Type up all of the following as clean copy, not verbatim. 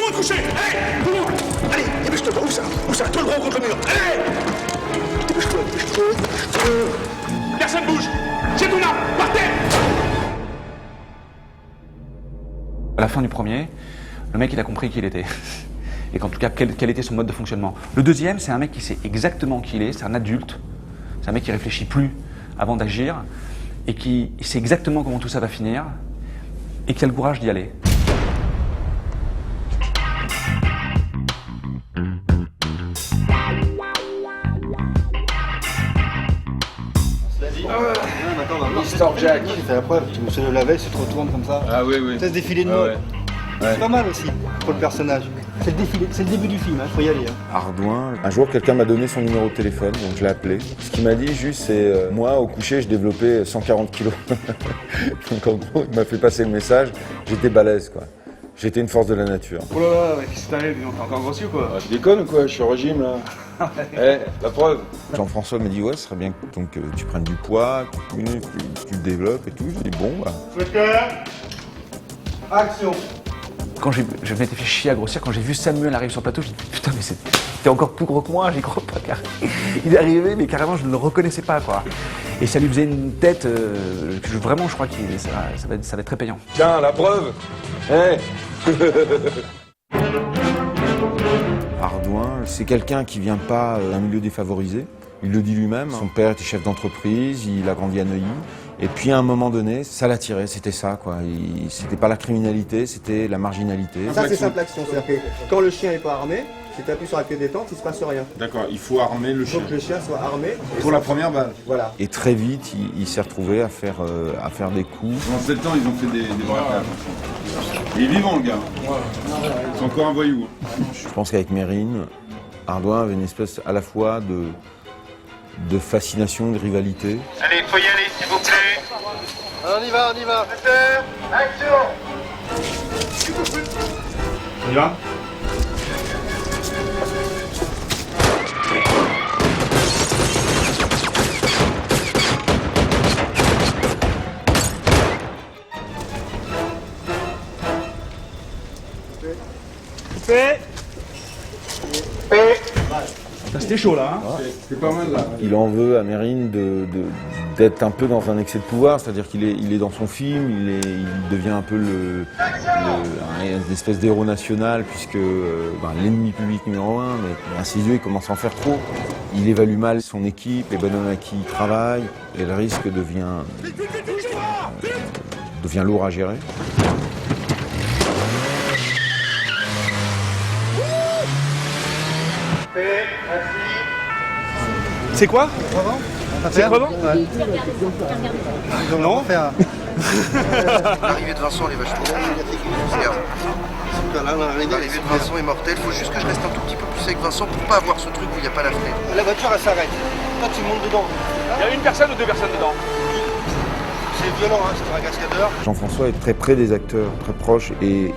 monde couché. Hey, tout le monde. Allez, dépêche-toi. Où ça? Tout le gros contre le mur. Allez. Dépêche-toi. Personne bouge. J'ai ton arme. Par terre. À la fin du premier, le mec il a compris qui il était. Et qu'en tout cas, quel était son mode de fonctionnement. Le deuxième, c'est un mec qui sait exactement qui il est, c'est un adulte. C'est un mec qui réfléchit plus avant d'agir et qui sait exactement comment tout ça va finir et qui a le courage d'y aller. Mister Jack, c'est la preuve, tu me souviens de la veille, tu te retournes comme ça. Ah oui, oui. Ça se défilé de mode. Ouais. C'est pas mal aussi pour le personnage. C'est le défilé, c'est le début du film, faut y aller. Ardouin. Un jour, quelqu'un m'a donné son numéro de téléphone, donc je l'ai appelé. Ce qu'il m'a dit juste, c'est moi, au coucher, je développais 140 kilos. Donc en gros, il m'a fait passer le message, j'étais balèze, quoi. J'étais une force de la nature. Oh là là, qu'est-ce que t'arrives, t'es encore grossi ou quoi? Tu déconnes ou quoi? Je suis au régime là. La preuve. Jean-François m'a dit, ouais, ce serait bien que tu prennes du poids, que tu le développes et tout. Je dis, bon, bah. Action. Quand je m'étais fait chier à grossir, quand j'ai vu Samuel arriver sur le plateau, je me dis putain mais t'es encore plus gros que moi, j'y crois pas. Il est arrivé mais carrément je ne le reconnaissais pas quoi. Et ça lui faisait une tête que vraiment je crois que ça va être très payant. Tiens, la preuve. Ardouin, c'est quelqu'un qui vient pas d'un milieu défavorisé. Il le dit lui-même. Son père était chef d'entreprise, il a grandi à Neuilly. Et puis à un moment donné, ça l'attirait, c'était ça quoi. C'était pas la criminalité, c'était la marginalité. Ça c'est simple action, c'est-à-dire que quand le chien est pas armé, si tu appuies sur la clé détente, il se passe rien. D'accord, il faut armer le Il faut chien. que le chien soit armé. Pour la première balle. Voilà. Et très vite, il s'est retrouvé à faire des coups. Pendant 7 ans, ils ont fait des braquages. Il est vivant le gars. C'est encore un voyou. Je pense qu'avec Mérine, Ardouin avait une espèce à la fois de fascination, de rivalité. Allez, faut y aller, s'il vous plaît. On y va. Action. On y va? C'était chaud là. C'est pas mal là. Il en veut à Mérine d'être un peu dans un excès de pouvoir, c'est-à-dire qu'il est dans son film, il devient un peu une espèce d'héros national, puisque l'ennemi public numéro 1, mais à ses yeux, il commence à en faire trop. Il évalue mal son équipe, les bonhommes à qui il travaille, et le risque devient lourd à gérer. C'est quoi? C'est crevant? Non. L'arrivée de Vincent, elle est vachement bien. L'arrivée de Vincent est mortelle. Faut juste que je reste un tout petit peu plus avec Vincent pour pas avoir ce truc où il n'y a pas la fenêtre. La voiture elle s'arrête. Toi tu montes dedans. Il y a une personne ou deux personnes dedans? C'est violent, hein, c'est un cascadeur. Jean-François est très près des acteurs, très proche, et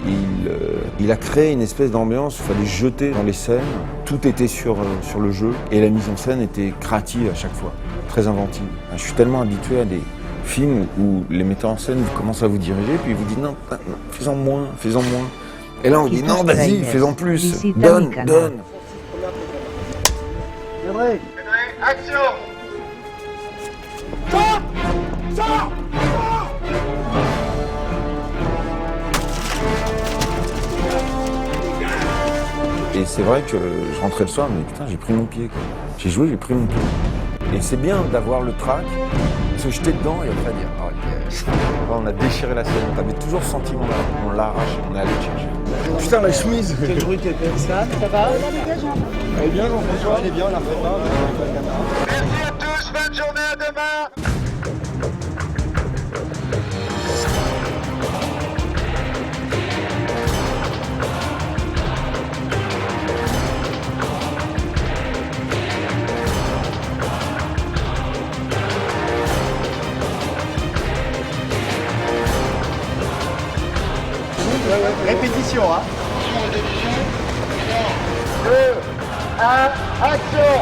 il a créé une espèce d'ambiance, il fallait se jeter dans les scènes, tout était sur le jeu, et la mise en scène était créative à chaque fois, très inventive. Je suis tellement habitué à des films où les metteurs en scène commencent à vous diriger, puis ils vous disent non, fais-en moins. Et là on dit non, vas-y, fais-en plus, donne. Action. Et c'est vrai que je rentrais le soir, mais putain, j'ai pris mon pied, quoi. J'ai joué, j'ai pris mon pied. Et c'est bien d'avoir le trac, se jeter dedans et après dire, oh yes, on a déchiré la scène. T'avais toujours ce sentiment-là, on l'a arraché, on est allé le chercher. Putain la chemise. Quel bruit t'es fait. Ça va? Elle est bien Jean-François. Elle est bien, on la refait pas. Merci à tous, bonne journée, à demain. Répétition, hein. 2, 1, action.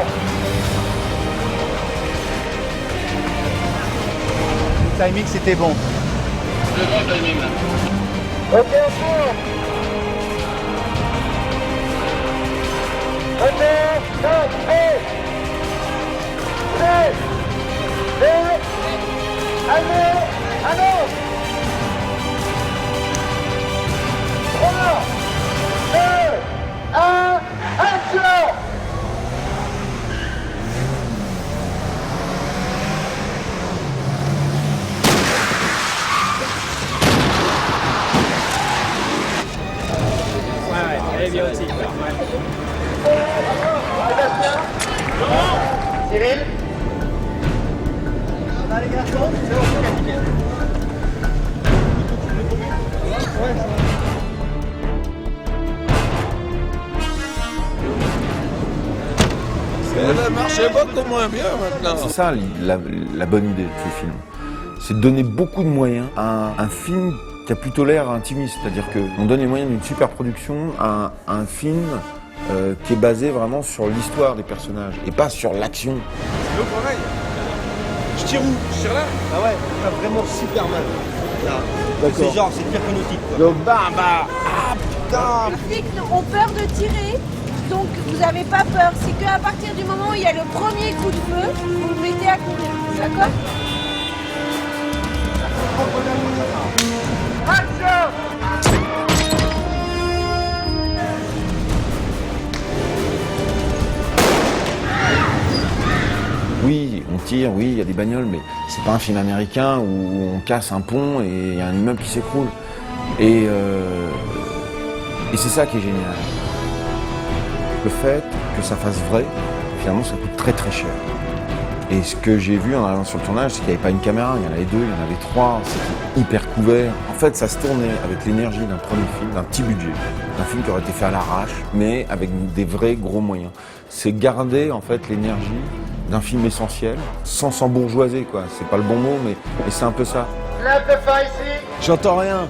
Le timing c'était bon. Ok, on court. est bien aussi. Cyril. Ça marchait beaucoup moins bien maintenant. C'est ça la bonne idée de ce film. C'est de donner beaucoup de moyens à un film qui a plutôt l'air intimiste. C'est-à-dire qu'on donne les moyens d'une super production à un film qui est basé vraiment sur l'histoire des personnages et pas sur l'action. C'est pareil. Je tire où? Je tire là? Ah ouais, t'as vraiment super mal. Là. D'accord. C'est genre, c'est pire que nos types, quoi. Donc ah putain. Les flics ont peur de tirer, donc vous n'avez pas peur. C'est qu'à partir du moment où il y a le premier coup de feu, vous vous mettez à courir. D'accord? Oui, on tire, oui, il y a des bagnoles, mais c'est pas un film américain où on casse un pont et il y a un immeuble qui s'écroule. Et c'est ça qui est génial. Le fait que ça fasse vrai, finalement, ça coûte très très cher. Et ce que j'ai vu en arrivant sur le tournage, c'est qu'il n'y avait pas une caméra, il y en avait deux, il y en avait trois, c'était hyper couvert. En fait, ça se tournait avec l'énergie d'un premier film, d'un petit budget, d'un film qui aurait été fait à l'arrache, mais avec des vrais gros moyens. C'est garder en fait l'énergie d'un film essentiel, sans s'embourgeoiser, quoi. C'est pas le bon mot, mais c'est un peu ça. Lève le phare ici. J'entends rien.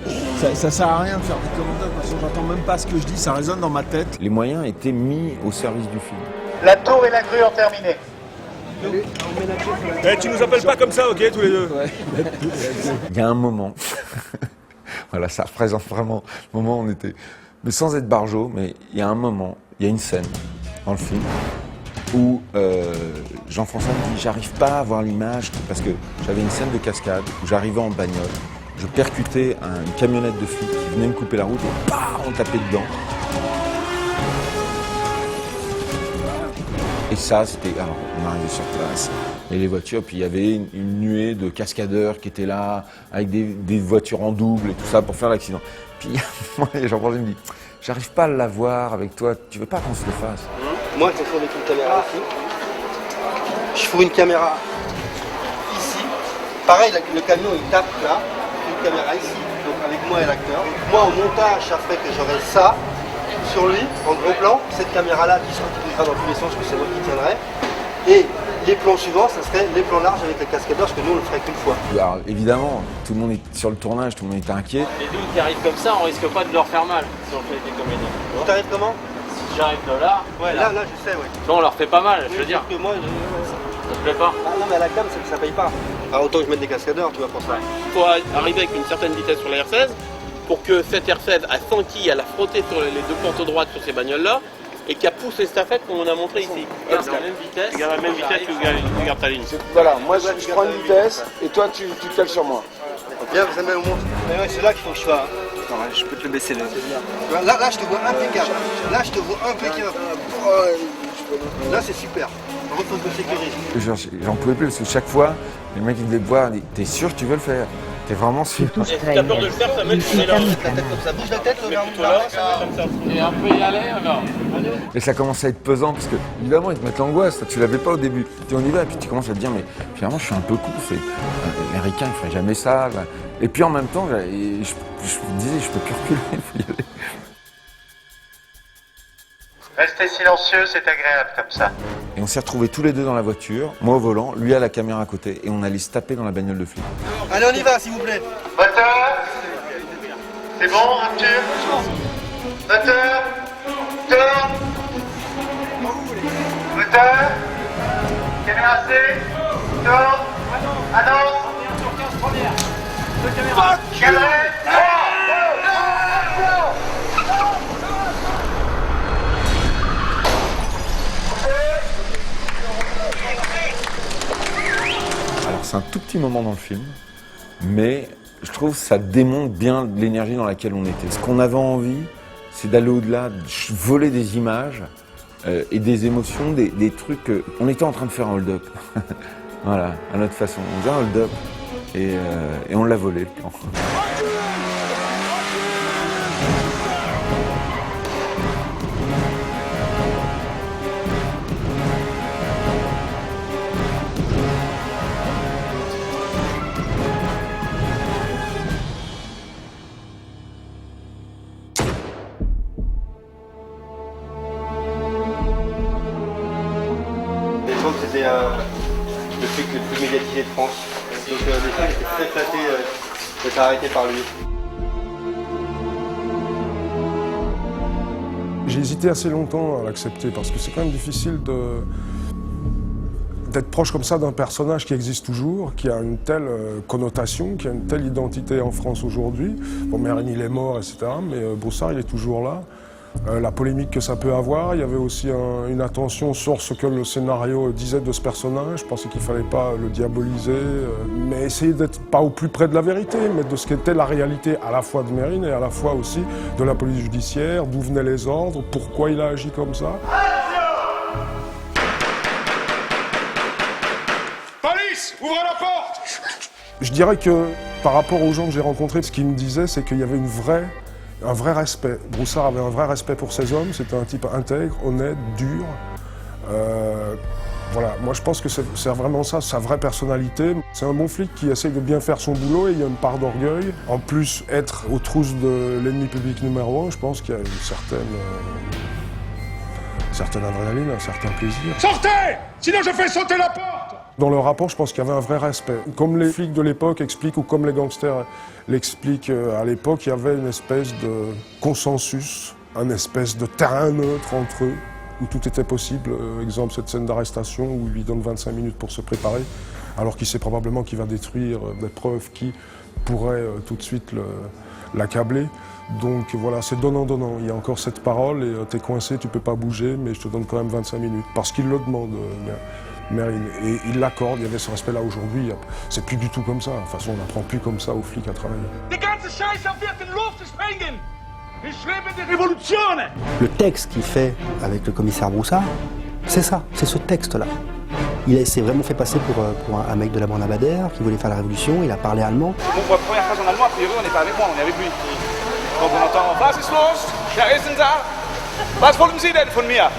Ça sert à rien de faire des commentaires parce que j'entends même pas ce que je dis, ça résonne dans ma tête. Les moyens étaient mis au service du film. La tour et la grue ont terminé. Eh, tu nous appelles pas comme ça, ok, tous les deux. Il y a un moment, voilà, ça représente vraiment le moment où on était, mais sans être barjot, mais il y a un moment, il y a une scène dans le film où Jean-François me dit j'arrive pas à voir l'image parce que j'avais une scène de cascade où j'arrivais en bagnole, je percutais une camionnette de flics qui venait me couper la route et on tapait dedans. Et ça, c'était... Alors, on arrivait sur place, et les voitures, puis il y avait une nuée de cascadeurs qui étaient là, avec des voitures en double et tout ça pour faire l'accident. Puis, moi, Jean-François me dit, j'arrive pas à la voir avec toi, tu veux pas qu'on se le fasse? Moi, je fournis une caméra ici. Je fous une caméra ici. Pareil, le camion, il tape là. Une caméra ici, donc avec moi et l'acteur. Moi, au montage, ça ferait que j'aurais ça sur lui, en gros plan. Cette caméra-là qui se multipliera dans tous les sens, que c'est moi qui tiendrai. Et les plans suivants, ça serait les plans larges avec les cascadeurs, parce que nous, on le ferait qu'une fois. Alors, évidemment, tout le monde est sur le tournage, tout le monde est inquiet. Les deux qui arrivent comme ça, on risque pas de leur faire mal si on fait des comédiens. Tu t'arrives comment? Si j'arrive de là, Ouais, là, je sais, ouais. non, on leur fait pas mal, je veux dire. Que moi, Ça te plaît pas? Ah non, mais à la cam, ça paye pas. Alors autant que je mette des cascadeurs, tu vois, pour ça. Il faut arriver avec une certaine vitesse sur la R16 pour que cette R16 a senti, elle a frotté sur les deux portes droites sur ces bagnoles-là et qu'elle pousse l'estafette comme on a montré ici. Garde la même vitesse. Garde la même vitesse, tu gardes ta ligne. Voilà, moi je prends une vitesse et toi tu te cales sur moi. Viens, vous aimez au monde. Ouais, c'est là qu'il faut que je sois. Attends, je peux te le baisser là. Là, je te vois impeccable. Là, je te vois impeccable. Là, c'est super. En fait, faut que je sécurise. J'en pouvais plus parce que chaque fois, le mec il venait me voir, il dit, t'es sûr que tu veux le faire? T'es vraiment sûr? Et si t'as peur de le faire, ça met le là. La tête comme ça, bouge la tête, regarde là, ça. Et un peu y aller alors. Et ça commence à être pesant parce que, évidemment, ils te mettent l'angoisse. Tu l'avais pas au début. Tu on y va, et puis tu commences à te dire, mais finalement, je suis un peu con. L'américain, il ferait jamais ça. Là. Et puis en même temps, je me disais, je peux plus reculer, il faut y aller. Restez silencieux, c'est agréable comme ça. Et on s'est retrouvés tous les deux dans la voiture, moi au volant, lui à la caméra à côté, et on allait se taper dans la bagnole de flic. Allez, on y va, s'il vous plaît. Moteur. C'est bon, Arthur? Moteur. Tourne. Moteur. Caméra C. Tourne. Annonce. Cadré. Alors c'est un tout petit moment dans le film, mais je trouve que ça démontre bien l'énergie dans laquelle on était. Ce qu'on avait envie, c'est d'aller au-delà, de voler des images et des émotions, des trucs. On était en train de faire un hold-up, voilà, à notre façon. On faisait un hold-up et on l'a volé le plan. l'époque, c'était le truc le plus médiatisé de France. Donc les gens étaient très flattés d'être arrêtés par lui. J'ai hésité assez longtemps à l'accepter parce que c'est quand même difficile d'être proche comme ça d'un personnage qui existe toujours, qui a une telle connotation, qui a une telle identité en France aujourd'hui. Bon, Mérine, il est mort, etc., mais Broussard, il est toujours là. La polémique que ça peut avoir, il y avait aussi une attention sur ce que le scénario disait de ce personnage. Je pensais qu'il ne fallait pas le diaboliser, mais essayer d'être pas au plus près de la vérité, mais de ce qu'était la réalité à la fois de Mérine et à la fois aussi de la police judiciaire, d'où venaient les ordres, pourquoi il a agi comme ça. Police, ouvrez la porte! Je dirais que par rapport aux gens que j'ai rencontrés, ce qu'ils me disaient, c'est qu'il y avait un vrai respect. Broussard avait un vrai respect pour ses hommes, c'était un type intègre, honnête, dur. Voilà, moi je pense que c'est vraiment ça, sa vraie personnalité. C'est un bon flic qui essaye de bien faire son boulot et il y a une part d'orgueil. En plus, être aux trousses de l'ennemi public numéro 1, je pense qu'il y a une certaine adrénaline, un certain plaisir. Sortez! Sinon je fais sauter la porte! Dans le rapport, je pense qu'il y avait un vrai respect. Comme les flics de l'époque expliquent, ou comme les gangsters l'expliquent à l'époque, il y avait une espèce de consensus, une espèce de terrain neutre entre eux, où tout était possible. Exemple, cette scène d'arrestation où il lui donne 25 minutes pour se préparer, alors qu'il sait probablement qu'il va détruire des preuves qui pourraient tout de suite l'accabler. Donc voilà, c'est donnant-donnant. Il y a encore cette parole et t'es coincé, tu peux pas bouger, mais je te donne quand même 25 minutes. Parce qu'il le demande, Mérine. Et il l'accorde, il y avait ce respect-là aujourd'hui. C'est plus du tout comme ça. De toute façon, on n'apprend plus comme ça aux flics à travailler. Le texte qu'il fait avec le commissaire Broussard, c'est ça, c'est ce texte-là. Il s'est vraiment fait passer pour un mec de la bande Abadère qui voulait faire la révolution, il a parlé allemand. Bon, pour la première phrase en allemand, a priori, on n'est pas avec moi, on est avec lui. Donc on entend « Was ist los? Wer ist denn da? Was wollen Sie denn von mir ?»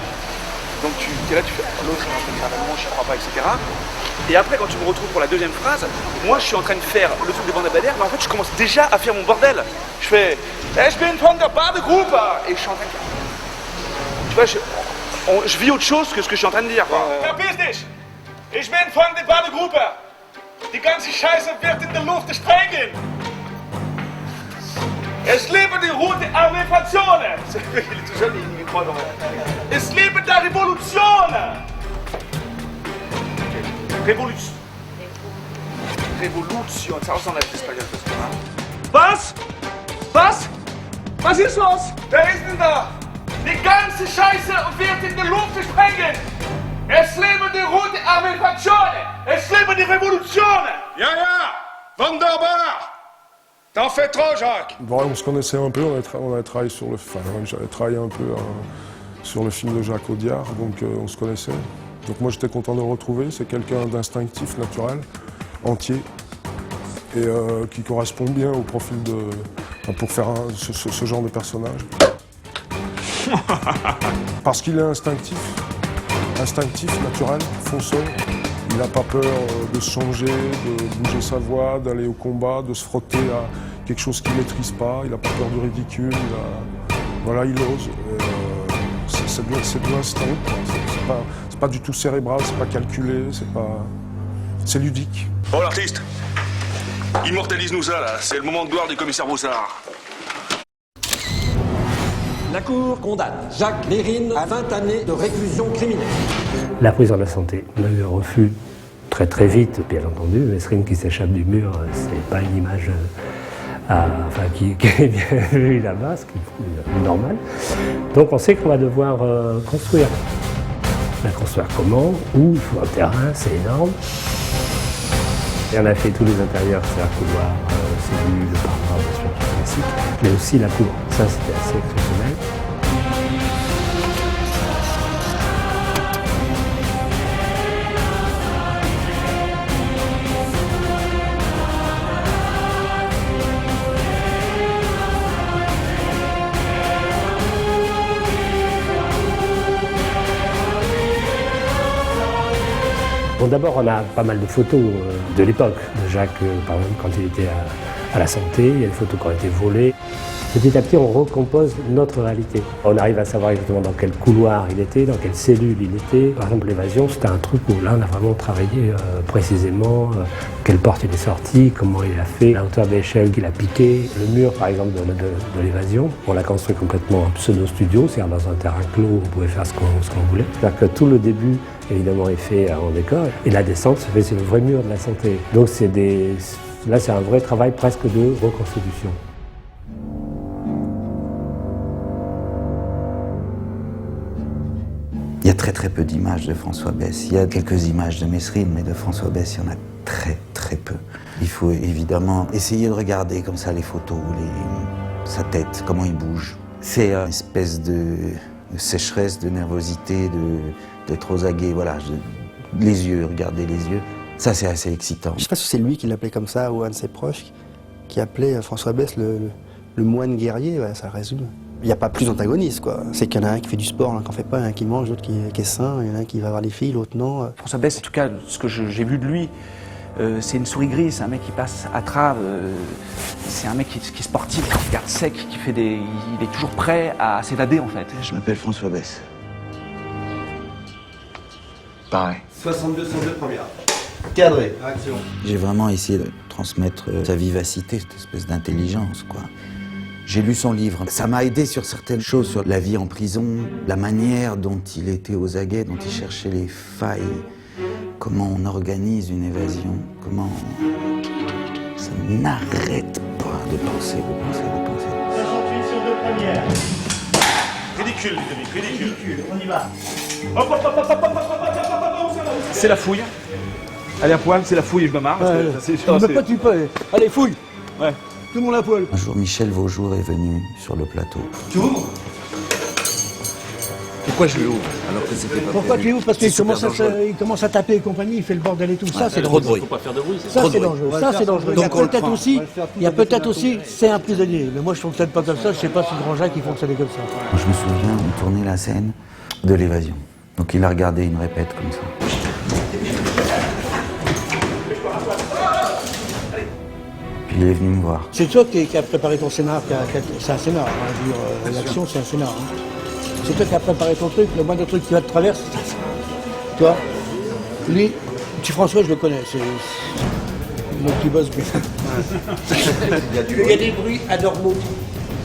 Donc tu es là, tu fais « L'autre est en train de faire l'allemand, je ne crois pas, etc. » Et après, quand tu me retrouves pour la deuxième phrase, moi je suis en train de faire le truc des bandes Abadère, mais en fait je commence déjà à faire mon bordel. Je fais « Ich bin von der Badegruppe » et je suis en train de faire... Tu vois, je vis autre chose que ce que je suis en train de dire. Verpiss dich! Ich bin von der Badegruppe! Die ganze Scheiße wird in der Luft sprengen! Es lebe die rote Armee-Fraktionen! Il est tout jeune, il croit dans la... Es lebe la Revolution! Révolution. Révolution, ça ressemble à l'espagnol. Was? Was? Was ist los? Wer ist denn da? Die ganze Scheiße wird in der Luft sprengen! Es lebe die rote Armee-Fraktionen! Es lebe die Revolution! Ja, ja! Wunderbar! T'en fais trop, Jacques! Bon, on se connaissait un peu, on avait travaillé sur le... Enfin, j'avais travaillé un peu sur le film de Jacques Audiard, donc on se connaissait. Donc moi j'étais content de le retrouver, c'est quelqu'un d'instinctif, naturel, entier, et qui correspond bien au profil de... Enfin, pour faire ce genre de personnage. Parce qu'il est instinctif, naturel, fonceur. Il n'a pas peur de se changer, de bouger sa voix, d'aller au combat, de se frotter à quelque chose qu'il ne maîtrise pas. Il n'a pas peur du ridicule. Voilà, il ose. C'est de l'instinct. C'est pas du tout cérébral, c'est pas calculé, c'est ludique. Bon, l'artiste, immortalise-nous ça, là. C'est le moment de gloire du commissaire Broussard. La Cour condamne Jacques Mérine à 20 années de réclusion criminelle. La prison de la santé. On a eu un refus très vite, bien entendu. Mesrine qui s'échappe du mur, c'est pas une image qui est bien vue là-bas, ce qui est normal. Donc on sait qu'on va devoir construire. La construire comment? Où? Il faut un terrain, c'est énorme. Et on a fait tous les intérieurs, c'est-à-dire couloir, cellules, le parloir, bien sûr, classique, mais aussi la cour. Ça, c'était assez exceptionnel. Bon, d'abord, on a pas mal de photos de l'époque de Jacques, par exemple, quand il était à la santé. Il y a des photos qui ont été volées. Petit à petit, on recompose notre réalité. On arrive à savoir exactement dans quel couloir il était, dans quelle cellule il était. Par exemple, l'évasion, c'était un truc où là, on a vraiment travaillé précisément quelle porte il est sorti, comment il a fait, la hauteur d'échelle qu'il a piqué. Le mur, par exemple, de l'évasion, on l'a construit complètement en pseudo-studio, c'est-à-dire dans un terrain clos, on pouvait faire ce qu'on voulait. C'est-à-dire que tout le début, évidemment, est fait en décor, et la descente se fait sur le vrai mur de la santé. Donc là, c'est un vrai travail presque de reconstitution. Il y a très peu d'images de François Besse. Il y a quelques images de Mesrine, mais de François Besse, il y en a très peu. Il faut évidemment essayer de regarder comme ça les photos, sa tête, comment il bouge. C'est une espèce de sécheresse, de nervosité, d'être aux aguets, voilà. Les yeux, regarder les yeux. Ça, c'est assez excitant. Je ne sais pas si c'est lui qui l'appelait comme ça ou un de ses proches qui appelait François Besse le moine guerrier, ouais, ça résume. Il n'y a pas plus d'antagonistes, quoi. C'est qu'il y en a un qui fait du sport, l'un qui n'en fait pas, un qui mange, l'autre qui est sain, il y en a un qui va voir les filles, l'autre non. François Besse, en tout cas, ce que j'ai vu de lui, c'est une souris grise, c'est un mec qui passe à travers, c'est un mec qui est sportif, qui regarde sec, il est toujours prêt à s'évader en fait. Je m'appelle François Besse. Pareil. 62 première. Cadré, action. J'ai vraiment essayé de transmettre sa vivacité, cette espèce d'intelligence, quoi. J'ai lu son livre. Ça m'a aidé sur certaines choses, sur la vie en prison, la manière dont il était aux aguets, dont il cherchait les failles, comment on organise une évasion, comment ça n'arrête pas de penser. 68 sur 2 premières. Ridicule, Ludovic, ridicule. On y va. Hop, hop, hop, hop, hop, hop, hop, hop, hop, hop. C'est la fouille. Allez à poil, c'est la fouille et je me marre. Tu peux. Allez, fouille. Ouais. Tout le monde à poil. Un jour, Michel Vaujour est venu sur le plateau. Tu ouvres? Pourquoi je l'ouvre alors que c'était pas Pourquoi prévu? tu ouvres? Parce qu'il C'est super il commence à taper et compagnie, il fait le bordel et tout. Ça, c'est trop de dangereux. bruit. Faut pas faire de bruit, c'est Ça, Trop de c'est bruit. dangereux. Ça, c'est dangereux. Donc, on le prend. Il y a peut-être aussi, c'est un prisonnier. Mais moi, je fonctionne pas comme ça. Je sais pas si Grand-Jacques, il fonctionnait comme ça. Moi, je me souviens, on tournait la scène de l'évasion. Donc il a regardé une répète comme ça. Puis il est venu me voir. C'est toi qui a préparé ton scénar. C'est un scénar. L'action, c'est un scénar. Hein. C'est toi qui as préparé ton truc. Le moindre truc qui va te traverser, c'est ça. Toi, lui, François, je le connais. C'est le mec qui bosse bien. Il y a du Il y a des bruits anormaux.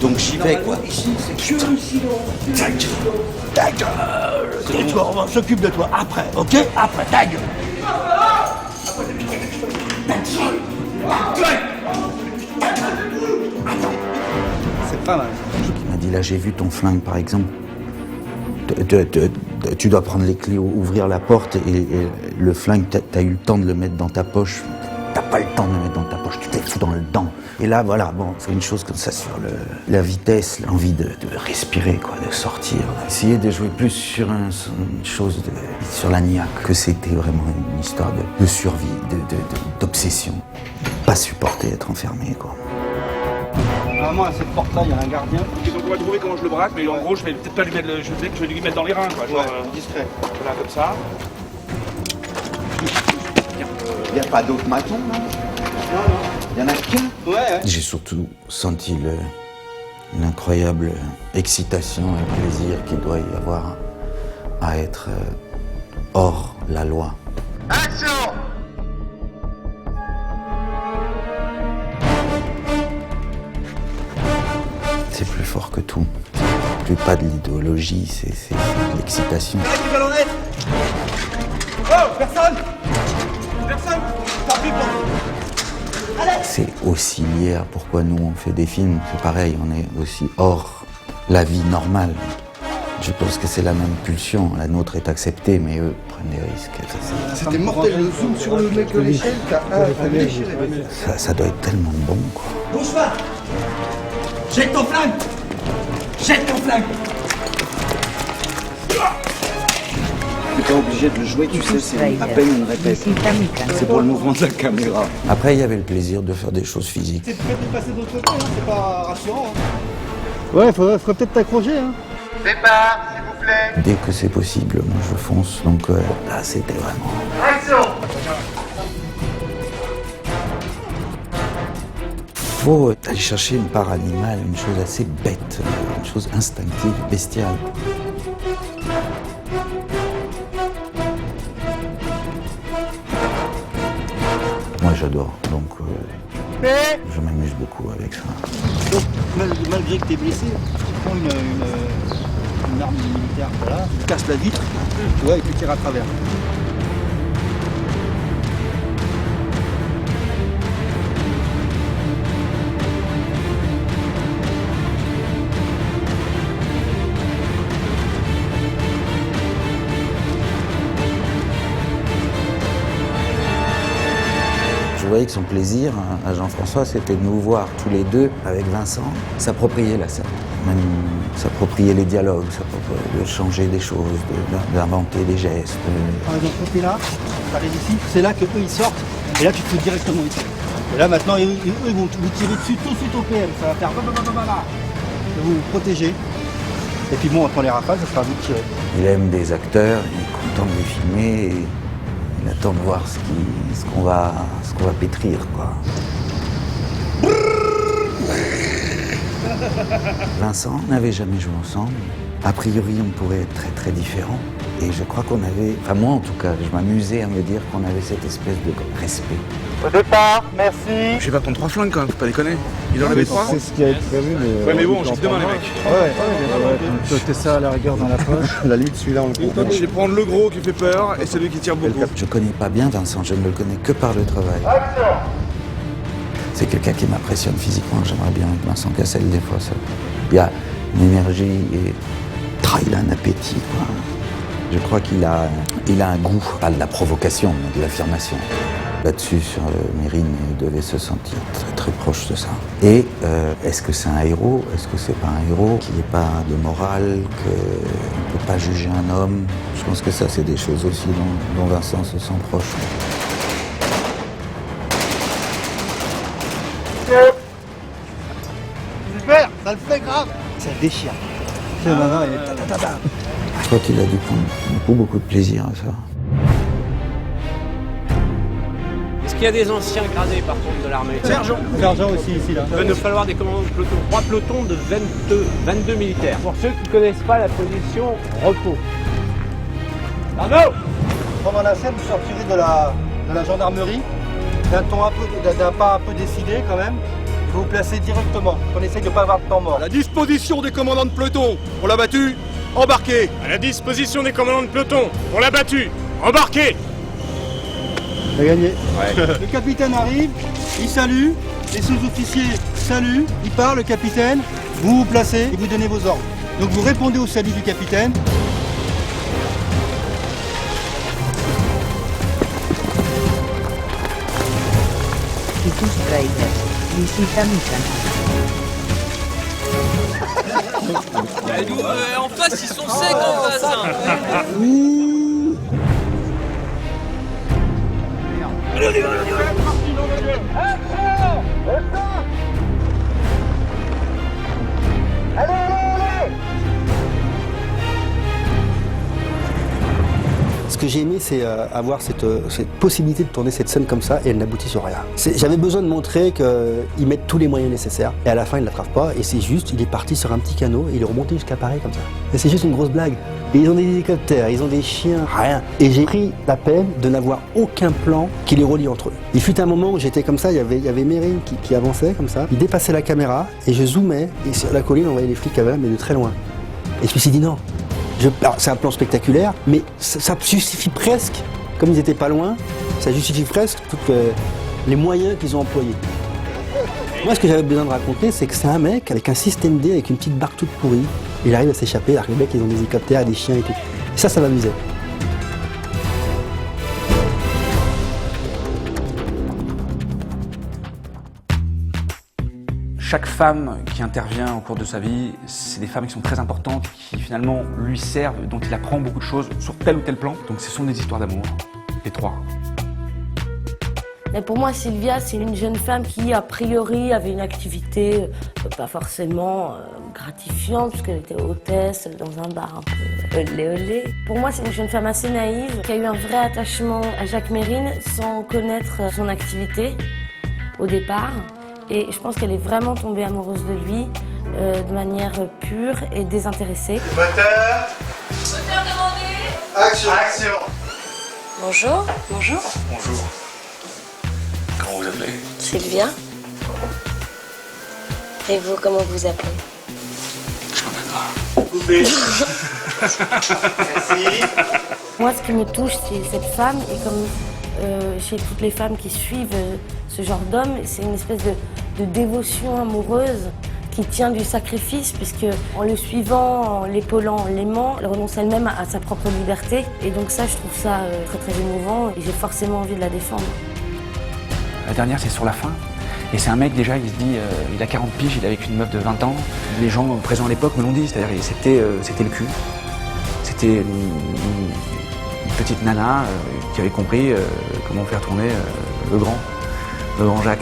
Donc j'y vais, quoi. Ici, c'est que le silence. Ta gueule. Et toi, on s'occupe de toi après, ok? Après, ta gueule. C'est pas mal. Il m'a dit, là j'ai vu ton flingue par exemple. Tu dois prendre les clés, ouvrir la porte et le flingue, t'as eu le temps de le mettre dans ta poche. T'as pas le temps de le mettre dans ta poche, tu t'es foutu dans le dent. Et là, voilà, bon, c'est une chose comme ça sur la vitesse, l'envie de respirer, quoi, de sortir. Essayer de jouer plus sur une chose, sur la niaque, que c'était vraiment une histoire de survie, d'obsession. Pas supporter être enfermé, quoi. Normalement, à cette porte-là, il y a un gardien. On va trouver comment je le braque, mais en gros, je vais peut-être pas lui mettre, je vais lui mettre dans les reins, quoi. Genre, discret. Voilà, comme ça. Il n'y a pas d'autres matons, là? Non. Il n'y en a qu'un? Ouais. J'ai surtout senti l'incroyable excitation et plaisir qu'il doit y avoir à être hors la loi. Action! C'est plus fort que tout. Plus pas de l'idéologie, c'est l'excitation. Qui va l'en être? Oh, personne! Personne! Tant pis pour nous. C'est aussi lié à pourquoi nous on fait des films. C'est pareil, on est aussi hors la vie normale. Je pense que c'est la même pulsion. La nôtre est acceptée, mais eux prennent des risques. C'était mortel, le zoom sur le mec de l'échelle, t'as un déchiré. Ça doit être tellement bon, quoi. Bouge pas! Jette ton flingue! Jette ton flingue! T'es pas obligé de le jouer, tu sais, c'est à peine une répète. C'est pour le mouvement de la caméra. Après, il y avait le plaisir de faire des choses physiques. C'est peut-être de passer de l'autre côté, hein, c'est pas rassurant. Hein. Ouais, faudrait peut-être t'accrocher. Hein. Départ, s'il vous plaît. Dès que c'est possible, moi je fonce. Donc là, c'était vraiment... Action! faut aller chercher une part animale, une chose assez bête, une chose instinctive, bestiale. Moi j'adore, donc je m'amuse beaucoup avec ça. Donc, malgré que tu es blessé, tu prends une arme militaire, voilà, tu casses la vitre, tu vois, et tu tires à travers. Je voyais que son plaisir à Jean-François, c'était de nous voir tous les deux avec Vincent, s'approprier la scène, même s'approprier les dialogues, de changer des choses, d'inventer des gestes. Par exemple, quand là, tu arrives ici, c'est là qu'eux ils sortent, et là tu te fous directement ici. Et là maintenant, eux ils vont vous tirer dessus tout de suite au PM, ça va faire blablabla. Vous vous protégez. Et puis bon, après les rafales, ça sera à vous de tirer. Il aime des acteurs, il est content de les filmer, et il attend de voir ce qu'on va pétrir, quoi. Vincent n'avait jamais joué ensemble. A priori, on pourrait être très très différents. Et je crois qu'on avait, enfin moi en tout cas, je m'amusais à me dire qu'on avait cette espèce de respect. Au départ, merci. Je vais pas prendre 3 flingues quand même, faut pas déconner. Il en avait 3. C'est ce qui a été prévu, mais... Ouais, mais bon, j'ai demain les mecs. Tu peux ça à la rigueur dans la poche. La limite, celui-là, on le prend. Je vais prendre le gros qui fait peur et celui qui tire beaucoup. Je connais pas bien Vincent, je ne le connais que par le travail. C'est quelqu'un qui m'impressionne physiquement, j'aimerais bien avec Vincent Cassel des fois. Il y a une énergie et il a un appétit, quoi. Je crois qu'il a un goût, pas de la provocation, mais de l'affirmation. Là-dessus, sur Mérine, il devait se sentir très très proche de ça. Et est-ce que c'est un héros? Est-ce que c'est pas un héros? Qu'il n'y ait pas de morale, qu'on ne peut pas juger un homme? Je pense que ça, c'est des choses aussi dont Vincent se sent proche. Super, ça le fait grave. Ça déchire. C'est ma main, elle est ta. Je crois qu'il a dû prendre beaucoup de plaisir à ça. Est-ce qu'il y a des anciens gradés par contre de l'armée? Sergent aussi ici là. Il va nous falloir des commandants de peloton. 3 pelotons de 22 militaires. Pour ceux qui ne connaissent pas la position repos. Arnaud! Pendant la scène, vous sortirez de la gendarmerie, d'un pas un peu décidé quand même. Vous vous placez directement. On essaye de ne pas avoir de temps mort. À la disposition des commandants de peloton. On l'a battu. Embarqué. À la disposition des commandants de peloton. On l'a battu. Embarqué. On a gagné. Ouais. Le capitaine arrive, il salue, les sous-officiers saluent, il part, le capitaine, vous vous placez et vous donnez vos ordres. Donc vous répondez au salut du capitaine. Titus Traders, visita mi canal. En face, ils sont secs en face. Allez, on y va. Ce que j'ai aimé, c'est avoir cette possibilité de tourner cette scène comme ça et elle n'aboutit sur rien. J'avais besoin de montrer qu'ils mettent tous les moyens nécessaires et à la fin ils ne l'attrapent pas et c'est juste, il est parti sur un petit canot et il est remonté jusqu'à Paris comme ça. Et c'est juste une grosse blague. Et ils ont des hélicoptères, ils ont des chiens, rien. Et j'ai pris la peine de n'avoir aucun plan qui les relie entre eux. Il fut un moment où j'étais comme ça, il y avait Mérine qui avançait comme ça, il dépassait la caméra et je zoomais et sur la colline on voyait les flics mais de très loin. Et je me suis dit non. C'est un plan spectaculaire, mais ça justifie presque, comme ils n'étaient pas loin, ça justifie presque tous les moyens qu'ils ont employés. Moi, ce que j'avais besoin de raconter, c'est que c'est un mec avec un système D, avec une petite barque toute pourrie. Il arrive à s'échapper, alors que les mecs, ils ont des hélicoptères, des chiens et tout. Et ça m'amusait. Chaque femme qui intervient au cours de sa vie, c'est des femmes qui sont très importantes, qui finalement lui servent, dont il apprend beaucoup de choses sur tel ou tel plan. Donc ce sont des histoires d'amour, les 3. Mais pour moi, Sylvia, c'est une jeune femme qui, a priori, avait une activité pas forcément gratifiante, puisqu'elle était hôtesse dans un bar un peu olé-olé. Pour moi, c'est une jeune femme assez naïve, qui a eu un vrai attachement à Jacques Mérine, sans connaître son activité au départ. Et je pense qu'elle est vraiment tombée amoureuse de lui de manière pure et désintéressée. Moteur. Moteur demandé. Action. Action. Bonjour. Bonjour. Bonjour. Comment vous appelez? Sylvia. Et vous, comment vous appelez? Coupé. Merci. Moi, ce qui me touche, c'est cette femme, et comme chez toutes les femmes qui suivent ce genre d'homme, c'est une espèce de dévotion amoureuse qui tient du sacrifice, puisque en le suivant, en l'épaulant, en l'aimant, elle renonce elle-même à sa propre liberté. Et donc ça, je trouve ça très très émouvant, et j'ai forcément envie de la défendre. La dernière, c'est sur la fin. Et c'est un mec, déjà, il se dit, il a 40 piges, il est avec une meuf de 20 ans. Les gens présents à l'époque me l'ont dit, c'est-à-dire c'était le cul. C'était une petite nana qui avait compris comment faire tourner le grand Jacques.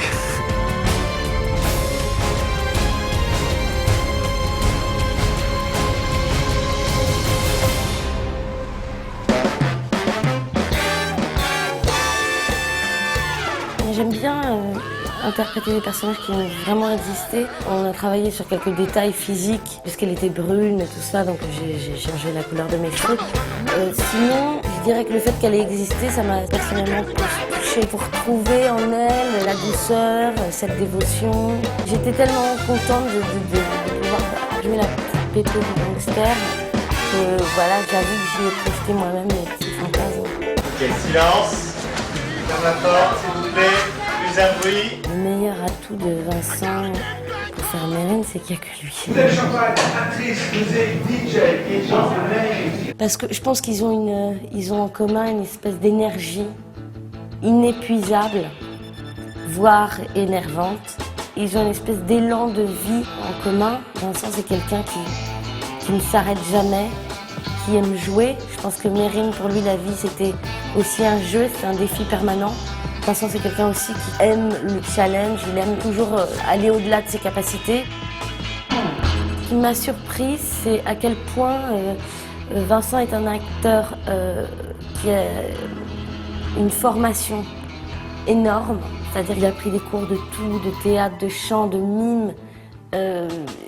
J'aime bien interpréter des personnages qui ont vraiment existé. On a travaillé sur quelques détails physiques, puisqu'elle était brune et tout ça, donc j'ai changé la couleur de mes cheveux. Sinon, je dirais que le fait qu'elle ait existé, ça m'a personnellement touchée pour trouver en elle la douceur, cette dévotion. J'étais tellement contente de pouvoir jouer la petite pépé du gangster que voilà, j'avoue que j'y ai projeté moi-même mes petits fantasmes. Ok, silence. Ferme la porte, s'il vous plaît. Plus un bruit. Le meilleur atout de Vincent pour faire Mérine, c'est qu'il n'y a que lui. Vous êtes chanteuse, actrice, musique, DJ, et chanteuse. Parce que je pense qu'ils ont en commun une espèce d'énergie inépuisable, voire énervante. Ils ont une espèce d'élan de vie en commun. Vincent, c'est quelqu'un qui ne s'arrête jamais, qui aime jouer. Je pense que Mérine, pour lui, la vie, c'était aussi un jeu, c'est un défi permanent. Vincent, c'est quelqu'un aussi qui aime le challenge, il aime toujours aller au-delà de ses capacités. Ce qui m'a surprise, c'est à quel point Vincent est un acteur qui a une formation énorme. C'est-à-dire qu'il a pris des cours de tout, de théâtre, de chant, de mime.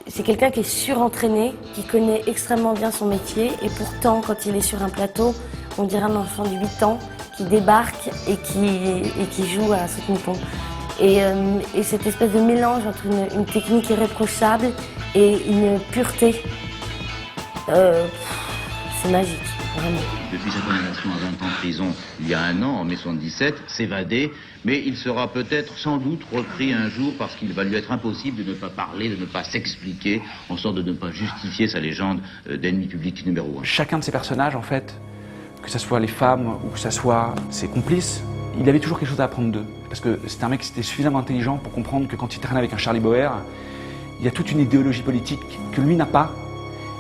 C'est quelqu'un qui est surentraîné, qui connaît extrêmement bien son métier, et pourtant, quand il est sur un plateau, on dirait un enfant de 8 ans qui débarque et qui joue à saut-mouton. Et cette espèce de mélange entre une technique irréprochable et une pureté, c'est magique, vraiment. Depuis sa condamnation à 20 ans de prison il y a un an, en mai 1977, s'évader, mais il sera peut-être sans doute repris un jour parce qu'il va lui être impossible de ne pas parler, de ne pas s'expliquer, en sorte de ne pas justifier sa légende d'ennemi public numéro 1. Chacun de ces personnages, en fait, que ce soit les femmes ou que ce soit ses complices, il avait toujours quelque chose à apprendre d'eux. Parce que c'était un mec qui était suffisamment intelligent pour comprendre que quand il traînait avec un Charlie Boer, il y a toute une idéologie politique que lui n'a pas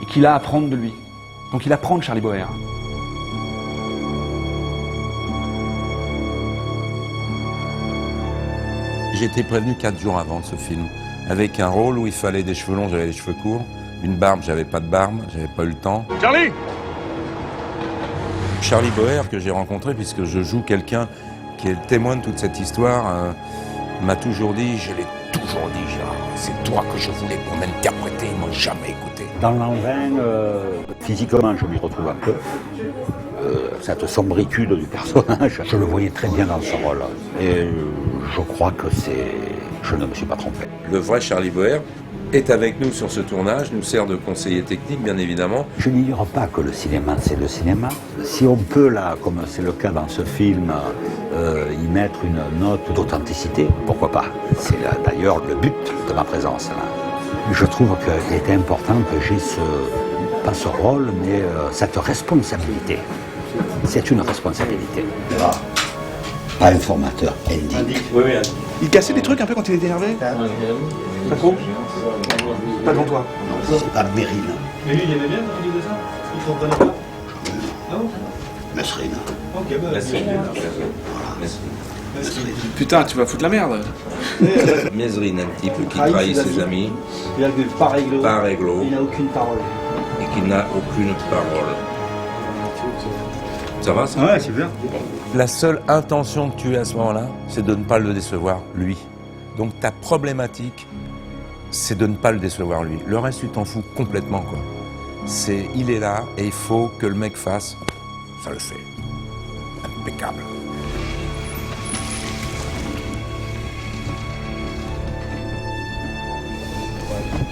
et qu'il a à apprendre de lui. Donc il apprend de Charlie Boer. J'ai été prévenu 4 jours avant de ce film, avec un rôle où il fallait des cheveux longs, j'avais les cheveux courts, une barbe, j'avais pas de barbe, j'avais pas eu le temps. Charlie! Charlie Boer, que j'ai rencontré, puisque je joue quelqu'un qui est le témoin de toute cette histoire, m'a toujours dit, je l'ai toujours dit, Gérard, c'est toi que je voulais pour m'interpréter, ils m'ont jamais écouté. Dans l'envin, physiquement, je m'y retrouve un peu. Cette sombritude du personnage, je le voyais très bien dans ce rôle. Et je crois que je ne me suis pas trompé. Le vrai Charlie Boer est avec nous sur ce tournage, nous sert de conseiller technique, bien évidemment. Je n'ignore pas que le cinéma, c'est le cinéma. Si on peut, là, comme c'est le cas dans ce film, y mettre une note d'authenticité, pourquoi pas? C'est d'ailleurs le but de ma présence là. Je trouve qu'il était important que j'ai pas ce rôle, mais cette responsabilité. C'est une responsabilité. Pas un formateur, elle dit. Oui, oui. Il cassait des trucs un peu quand il était énervé? Pas trop? Pas devant toi? C'est pas Mérine. Mais lui, il aimait bien quand il disait ça? Il ne comprenait pas? Non? Mesrine. Ok, bah, putain, tu vas foutre la merde. Mesrine, un type qui trahit ses amis, par réglo, il n'a aucune parole. Et qui n'a aucune parole. Ça va, ça? Ouais, c'est bien. La seule intention que tu as à ce moment-là, c'est de ne pas le décevoir, lui. Donc ta problématique, c'est de ne pas le décevoir lui. Le reste, tu t'en fous complètement, quoi. Il est là et il faut que le mec fasse. Ça le fait. Impeccable.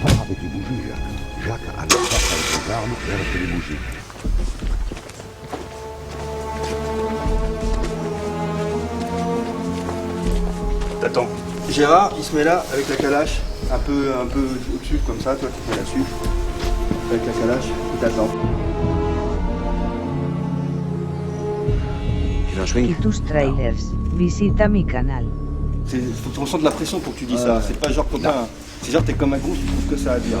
Avec les bougies, Jacques. Jacques, à la face avec les armes, il avec les bougies. T'attends. Gérard, il se met là avec la calache, un peu au-dessus comme ça, toi tu te mets là-dessus. Avec la calache, il t'attend. Tu vas swing. Tus trailers, visita mi canal. Il faut que tu ressentes de la pression pour que tu dis ça. C'est pas genre comme ça. C'est genre t'es comme un con, tu trouves que ça à dire.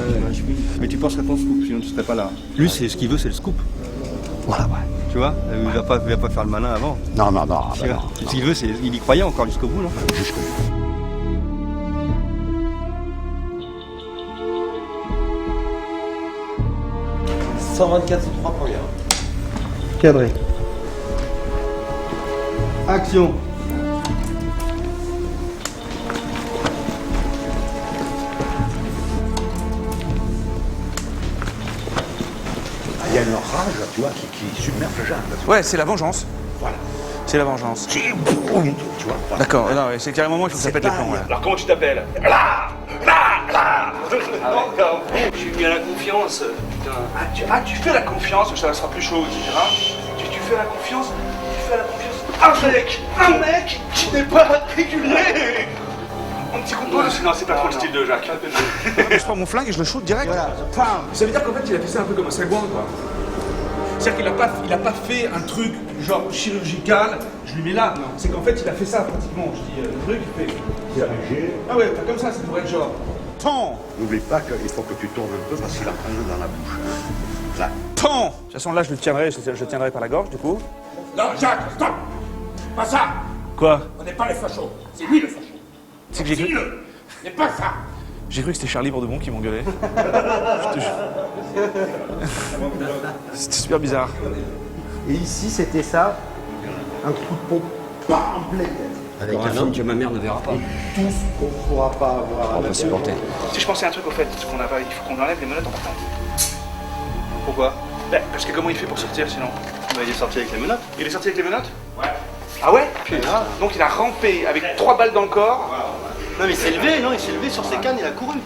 Mais tu penserais ton scoop, sinon tu serais pas là. Lui, c'est ce qu'il veut, c'est le scoop. Voilà, ouais. Tu vois, il va pas faire le malin avant. Non. Ce qu'il veut, c'est. Il y croyait encore jusqu'au bout, non? Jusqu'au bout. « 124 sur 3 premières. Cadré. Action. Il y a une rage, tu vois, qui submerge Jacques. Ouais, c'est la vengeance. Voilà. C'est la vengeance. Tu vois. Voilà. D'accord, non, c'est qu'il y a un moment où il faut que ça pète les plombs. Ouais. Alors comment tu t'appelles? Là. J'ai mis à la confiance. Putain. Tu fais la confiance, ça sera plus chaud aussi. Hein. Tu fais la confiance. Un mec qui n'est pas régulier. Un petit coup de poing, non, c'est pas trop le style de Jacques. Je prends mon flingue et je le shoot direct. Voilà. Ça veut dire qu'en fait, il a fait ça un peu comme un sagouin, quoi. C'est-à-dire qu'il a pas fait un truc genre chirurgical, je lui mets là. C'est qu'en fait, il a fait ça pratiquement. Je dis le truc, il fait. Ah ouais, comme ça pourrait être genre. Tant. N'oublie pas qu'il faut que tu tournes un peu parce qu'il a un nœud dans la bouche. Là. Tant. De toute façon, là, je le tiendrai par la gorge, du coup. Non, Jacques, stop. Pas ça. Quoi? On n'est pas les fachos. C'est lui le facho. C'est que j'ai cru. Dis-le. C'est pas ça. J'ai cru que c'était Charlie Bourdebon qui m'engueulait. Je te jure. C'était super bizarre. Et ici, c'était ça, un coup de pompe, pas en pleine tête. Avec un homme que ma mère ne verra pas. Tout ce qu'on ne pourra pas avoir. On va supporter. Si je pensais à un truc au fait, il faut qu'on enlève les menottes en partant. Pourquoi? Parce que comment il fait pour sortir sinon? Il est sorti avec les menottes. Il est sorti avec les menottes? Ouais. Ah ouais? Donc il a rampé avec 3 balles dans le corps. Non mais il s'est levé, non, il s'est levé sur ses cannes, il a couru.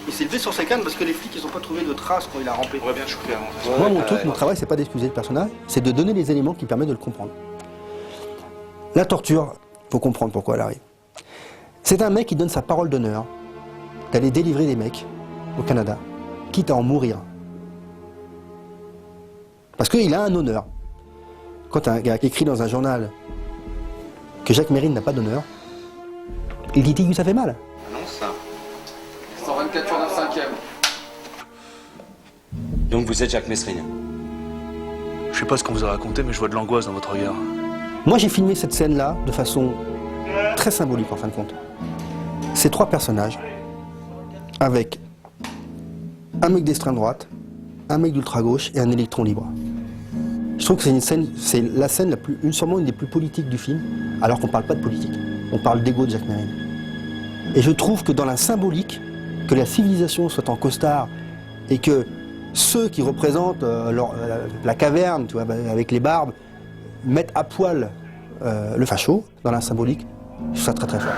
Il s'est levé sur ses cannes parce que les flics ils ont pas trouvé de traces quand il a rampé. On va bien choper avant. Moi, mon travail, c'est pas d'excuser le personnage, c'est de donner les éléments qui permettent de le comprendre. La torture, faut comprendre pourquoi elle arrive. C'est un mec qui donne sa parole d'honneur d'aller délivrer des mecs au Canada, quitte à en mourir. Parce qu'il a un honneur. Quand un gars écrit dans un journal que Jacques Mérine n'a pas d'honneur, il dit que ça fait mal. Non, ça. 124 sur 9/5e. Donc vous êtes Jacques Messrine. Je sais pas ce qu'on vous a raconté, mais je vois de l'angoisse dans votre regard. Moi, j'ai filmé cette scène-là de façon très symbolique, en fin de compte. Ces 3 personnages, avec un mec d'extrême droite, un mec d'ultra-gauche et un électron libre. Je trouve que c'est la scène sûrement une des plus politiques du film, alors qu'on parle pas de politique. On parle d'ego de Jacques Mérine. Et je trouve que dans la symbolique, que la civilisation soit en costard et que ceux qui représentent la caverne, tu vois, avec les barbes, mettent à poil le facho, dans la symbolique, je trouve ça très très fort.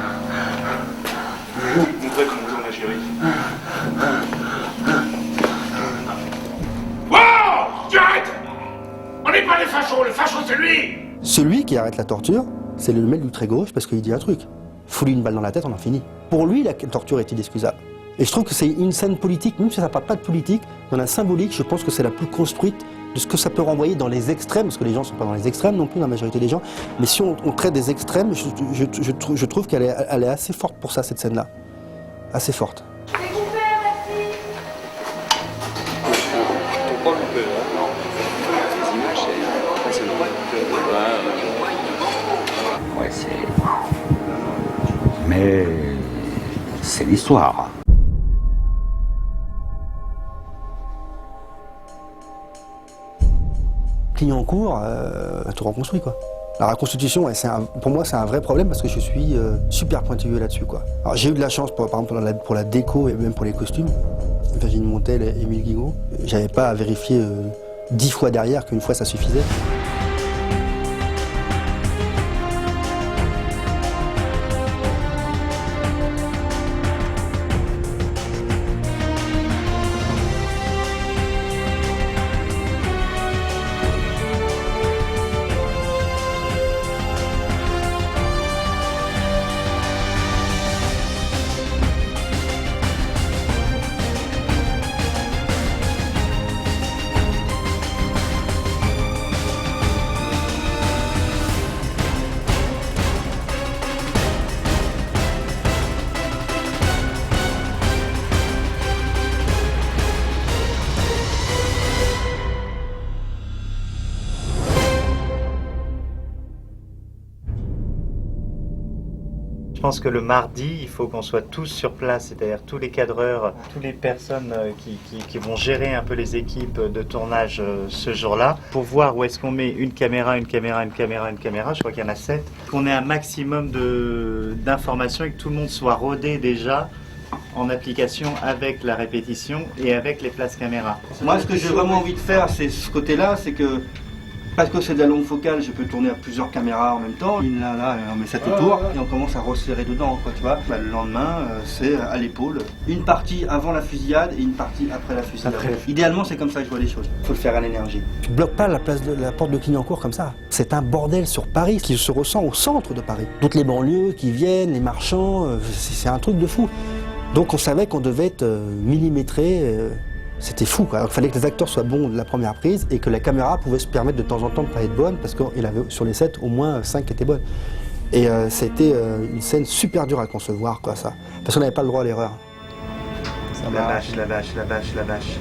Montrez comment vous en agirez. Wow! Tu arrêtes! On n'est pas les fachos, le facho c'est lui! Celui qui arrête la torture, c'est le mec du très gauche parce qu'il dit un truc. Fous-lui une balle dans la tête, on en finit. Pour lui, la torture est inexcusable. Et je trouve que c'est une scène politique, même si ça ne parle pas de politique, dans la symbolique, je pense que c'est la plus construite de ce que ça peut renvoyer dans les extrêmes, parce que les gens ne sont pas dans les extrêmes non plus, la majorité des gens. Mais si on traite des extrêmes, je trouve qu'elle est assez forte pour ça, cette scène-là. Assez forte. Ouais, mais c'est l'histoire. Clignancourt, tout reconstruit, quoi. La reconstitution, ouais, pour moi, c'est un vrai problème parce que je suis super pointilleux là-dessus, quoi. Alors, j'ai eu de la chance, par exemple, pour la déco et même pour les costumes. Virginie Montel et Émile Guigaud. J'avais pas à vérifier 10 fois derrière qu'une fois ça suffisait. Je pense que le mardi, il faut qu'on soit tous sur place, c'est-à-dire tous les cadreurs, toutes les personnes qui vont gérer un peu les équipes de tournage ce jour-là, pour voir où est-ce qu'on met une caméra, une caméra, une caméra, une caméra, je crois qu'il y en a 7, qu'on ait un maximum d'informations et que tout le monde soit rodé déjà en application avec la répétition et avec les places caméra. Moi, ce que j'ai vraiment envie de faire, c'est ce côté-là, c'est que parce que c'est de la longue focale, je peux tourner à plusieurs caméras en même temps. Là, on met ça autour et on commence à resserrer dedans, quoi, tu vois. Bah, le lendemain, c'est à l'épaule. Une partie avant la fusillade et une partie après la fusillade. Idéalement, c'est comme ça que je vois les choses. Il faut le faire à l'énergie. Tu bloques pas la porte de Clignancourt comme ça. C'est un bordel sur Paris qui se ressent au centre de Paris. Toutes les banlieues qui viennent, les marchands, c'est un truc de fou. Donc on savait qu'on devait être millimétré. C'était fou, quoi. Il fallait que les acteurs soient bons de la première prise et que la caméra pouvait se permettre de temps en temps de ne pas être bonne parce qu'il avait sur les 7 au moins 5 qui étaient bonnes. Et c'était une scène super dure à concevoir, quoi, ça. Parce qu'on n'avait pas le droit à l'erreur. La vache, la vache, la vache, la vache.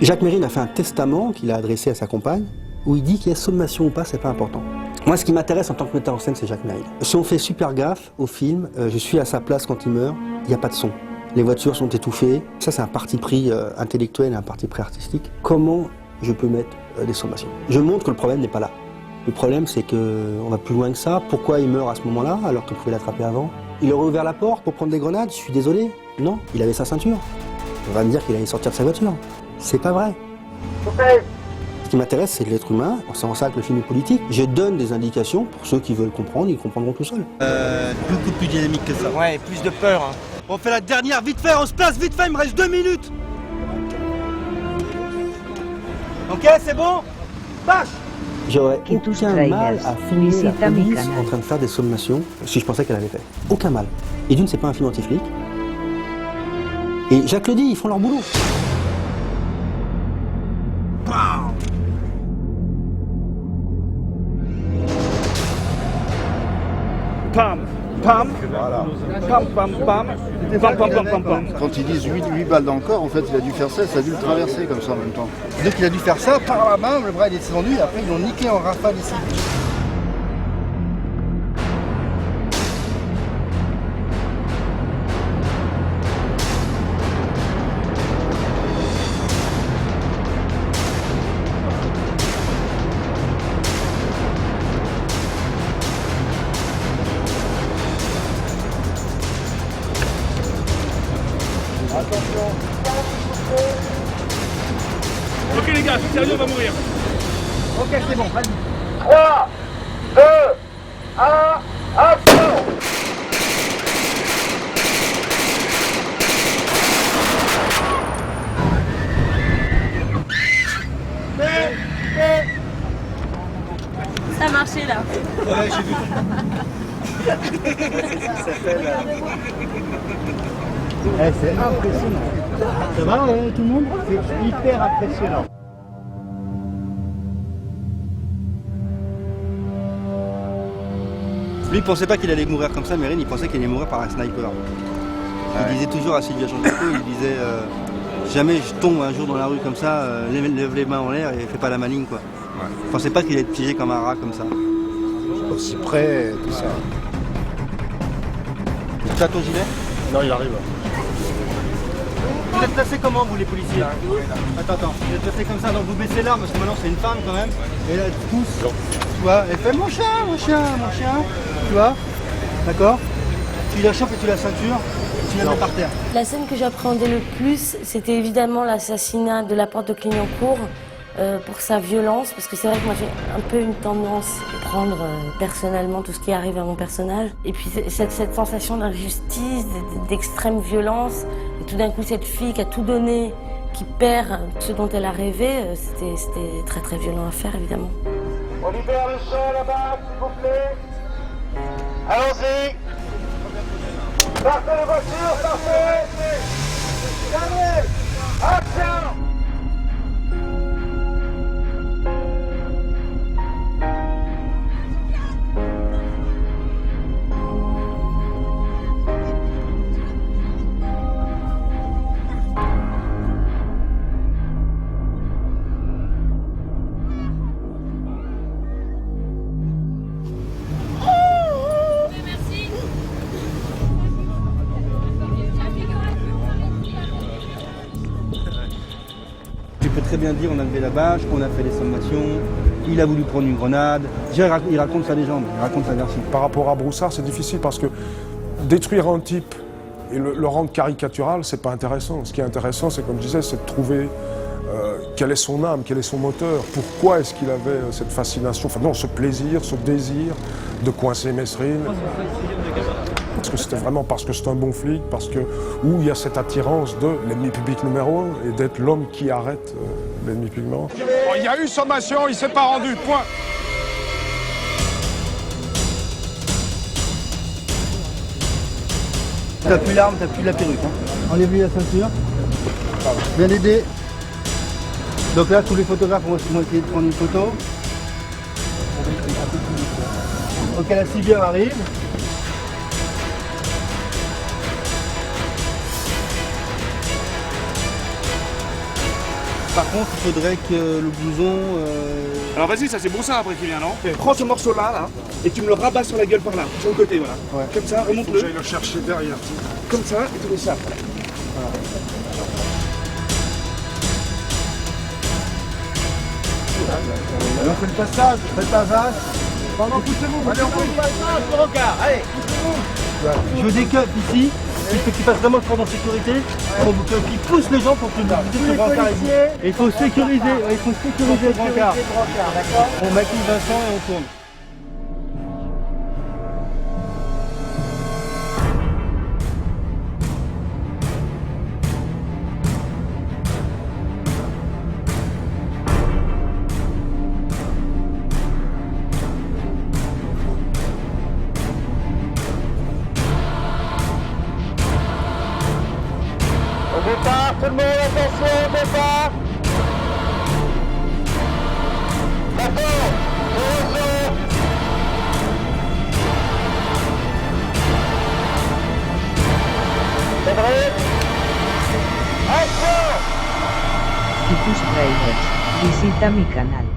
Jacques Mérine a fait un testament qu'il a adressé à sa compagne où il dit qu'il y ait sommation ou pas, c'est pas important. Moi, ce qui m'intéresse en tant que metteur en scène, c'est Jacques Mérine. Si on fait super gaffe au film, je suis à sa place quand il meurt, il n'y a pas de son. Les voitures sont étouffées. Ça, c'est un parti pris intellectuel et un parti pris artistique. Comment je peux mettre des sommations? Je montre que le problème n'est pas là. Le problème, c'est qu'on va plus loin que ça. Pourquoi il meurt à ce moment-là, alors qu'on pouvait l'attraper avant? Il aurait ouvert la porte pour prendre des grenades, je suis désolé. Non, il avait sa ceinture. On va me dire qu'il allait sortir de sa voiture. C'est pas vrai. Ce qui m'intéresse, c'est l'être humain. C'est en ça que le film est politique. Je donne des indications pour ceux qui veulent comprendre, ils comprendront tout seuls. Beaucoup plus dynamique que ça. Ouais, plus de peur. Hein. On fait la dernière, vite fait, on se place, vite fait, il me reste 2 minutes. Ok, c'est bon? Bâche! J'aurais aucun mal à filmer la police en train de faire des sommations si je pensais qu'elle avait fait. Aucun mal. Et d'une, c'est pas un film anti-flic. Et Jacques le dit, ils font leur boulot. Pam, pam, Voilà. pam, pam, pam, pam, pam, pam, pam, pam. Quand ils disent 8 balles dans le corps, en fait, il a dû faire ça, ça a dû le traverser comme ça en même temps. Donc il a dû faire ça, par la main, le bras il est descendu, et après ils l'ont niqué en rafale ici. Ok les gars, c'est sérieux, on va mourir. Ok, c'est bon, vas-y. 3, 2, 1, action! Ça a marché là. Ouais, j'ai vu. C'est impressionnant. Ça va tout le monde? C'est hyper impressionnant. Lui, il pensait pas qu'il allait mourir comme ça, Mérine, il pensait qu'il allait mourir par un sniper. Il disait toujours à Sylvia Jean-Jacques, il disait jamais je tombe un jour dans la rue comme ça, lève les mains en l'air et fais pas la maligne, quoi. Ouais. Il pensait pas qu'il allait être piégé comme un rat comme ça. Aussi près, tout ça. Tu as ton gilet? Non, il arrive. Vous êtes placés comment, vous, les policiers? Attends, vous êtes placés comme ça, donc vous baissez l'arme, parce que maintenant c'est une femme quand même. Et là, tous, tu vois, elle fait mon chien, tu vois, d'accord? Tu la chopes et tu la ceintures, tu la mets par terre. La scène que j'appréhendais le plus, c'était évidemment l'assassinat de la porte de Clignancourt pour sa violence, parce que c'est vrai que moi j'ai un peu une tendance à prendre personnellement tout ce qui arrive à mon personnage. Et puis cette sensation d'injustice, d'extrême violence, et tout d'un coup cette fille qui a tout donné, qui perd ce dont elle a rêvé, c'était très très violent à faire évidemment. On libère le champ là-bas, s'il vous plaît. Allons-y. Partez les voitures, partez. Allez, action. Tu peux très bien dire on a levé la bâche, on a fait les sommations, il a voulu prendre une grenade. Déjà, il raconte sa légende, il raconte sa version. Par rapport à Broussard, c'est difficile parce que détruire un type et le rendre caricatural, c'est pas intéressant. Ce qui est intéressant, c'est comme je disais, c'est de trouver quelle est son âme, quel est son moteur, pourquoi est-ce qu'il avait cette fascination, enfin non, ce plaisir, ce désir de coincer Mesrine. Parce que c'était vraiment parce que c'est un bon flic, parce que où il y a cette attirance de l'ennemi public numéro 1 et d'être l'homme qui arrête l'ennemi public numéro 1. Bon, il y a eu sommation, il s'est pas rendu, point. T'as plus l'arme, t'as plus la perruque. Enlève-lui la ceinture. Bien aider. Donc là, tous les photographes vont essayer de prendre une photo. Ok, la civière arrive. Par contre, il faudrait que le blouson... Alors vas-y, ça c'est Broussard après qui vient, non? Prends ce morceau-là, là, et tu me le rabats sur la gueule par là, sur le côté, voilà. Ouais. Comme ça, remonte-le. J'aille le chercher derrière. Comme ça, et tu mets ça. Voilà. On fait le passage, faites passage. Poussez-vous, allez, on fait le passage, le regard, allez, poussez-vous. Je veux des cups ici, il faut qu'ils passent vraiment le prendre en sécurité, qu'ils poussent les gens pour que le brancard est bout. Et il faut sécuriser, le brancard. On maquille Vincent et on tourne. Au départ, tout le monde, attention, au départ. D'accord, attention. C'est vrai. Action. Si tus trailers, visita mi canal.